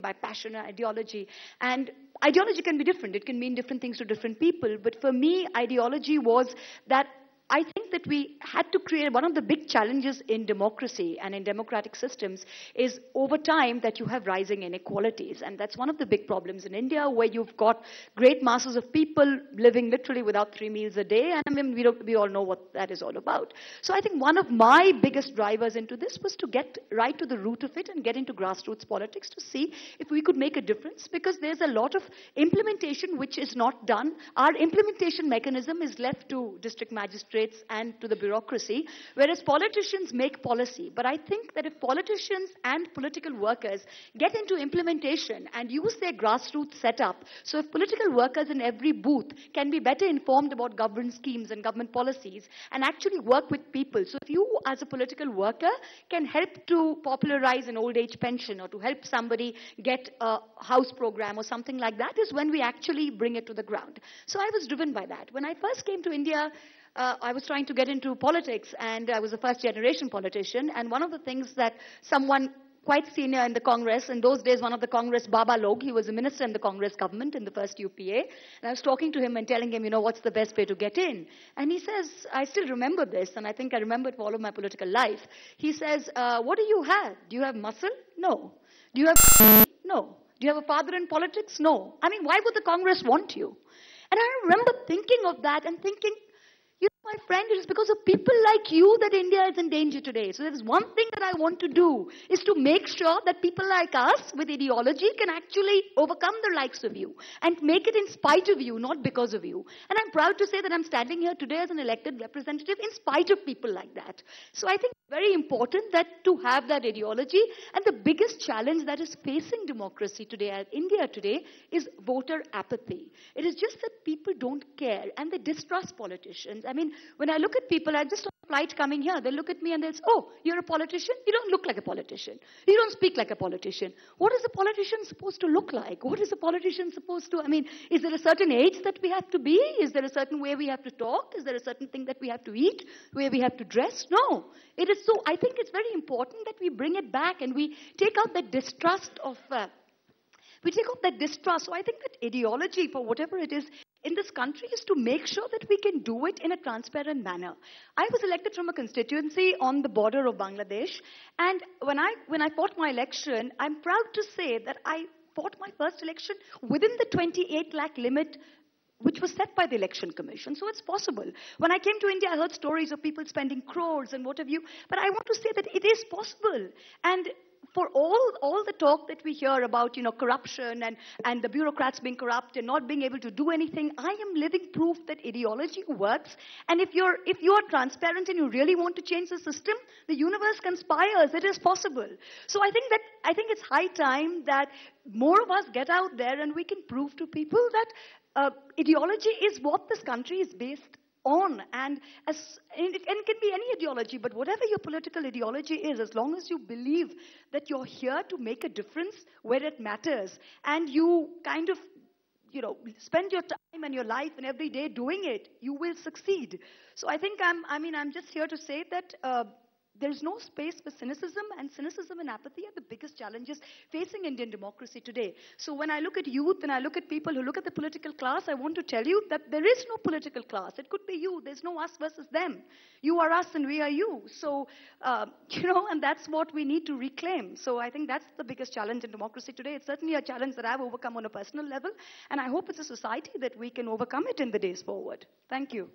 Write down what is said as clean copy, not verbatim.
by passion and ideology. And ideology can be different. It can mean different things to different people. But for me, ideology was that I think that we had to create one of the big challenges in democracy and in democratic systems is over time that you have rising inequalities. And that's one of the big problems in India, where you've got great masses of people living literally without 3 meals a day. And I mean, we all know what that is all about. So I think one of my biggest drivers into this was to get right to the root of it and get into grassroots politics to see if we could make a difference, because there's a lot of implementation which is not done. Our implementation mechanism is left to district magistrates and to the bureaucracy, whereas politicians make policy. But I think that if politicians and political workers get into implementation and use their grassroots setup, so if political workers in every booth can be better informed about government schemes and government policies and actually work with people. So if you as a political worker can help to popularize an old age pension or to help somebody get a house program or something like that, is when we actually bring it to the ground. So I was driven by that. When I first came to India, I was trying to get into politics, and I was a first-generation politician. And one of the things that someone quite senior in the Congress, in those days one of the Congress, Baba Log, he was a minister in the Congress government in the first UPA. And I was talking to him and telling him, what's the best way to get in? And he says, I still remember this, and I think I remember it for all of my political life. He says, what do you have? Do you have muscle? No. Do you have... No. Do you have a father in politics? No. I mean, why would the Congress want you? And I remember thinking of that and thinking, my friend, it is because of people like you that India is in danger today. So there's one thing that I want to do, is to make sure that people like us with ideology can actually overcome the likes of you and make it in spite of you, not because of you. And I'm proud to say that I'm standing here today as an elected representative in spite of people like that. So I think it's very important that to have that ideology. And the biggest challenge that is facing democracy today and India today is voter apathy. It is just that people don't care and they distrust politicians. I mean, when I look at people, I just on a flight coming here, they look at me and they'll say, oh, you're a politician? You don't look like a politician. You don't speak like a politician. What is a politician supposed to look like? What is a politician supposed to, is there a certain age that we have to be? Is there a certain way we have to talk? Is there a certain thing that we have to eat? Where we have to dress? No. It is so, I think it's very important that we bring it back and we take out that distrust of, So I think that ideology, for whatever it is, in this country is to make sure that we can do it in a transparent manner. I was elected from a constituency on the border of Bangladesh, and when I fought my election, I'm proud to say that I fought my first election within the 28 lakh limit which was set by the Election Commission. So it's possible. When I came to India, I heard stories of people spending crores and what have you, but I want to say that it is possible. And for all the talk that we hear about, corruption and the bureaucrats being corrupt and not being able to do anything, I am living proof that ideology works. And if you are transparent and you really want to change the system, the universe conspires. It is possible. So I think it's high time that more of us get out there and we can prove to people that ideology is what this country is based on, and it can be any ideology, but whatever your political ideology is, as long as you believe that you're here to make a difference where it matters, and you kind of, spend your time and your life and every day doing it, you will succeed. So I think I'm just here to say that there's no space for cynicism, and cynicism and apathy are the biggest challenges facing Indian democracy today. So when I look at youth and I look at people who look at the political class, I want to tell you that there is no political class. It could be you. There's no us versus them. You are us and we are you. So, and that's what we need to reclaim. So I think that's the biggest challenge in democracy today. It's certainly a challenge that I've overcome on a personal level, and I hope it's a society that we can overcome it in the days forward. Thank you.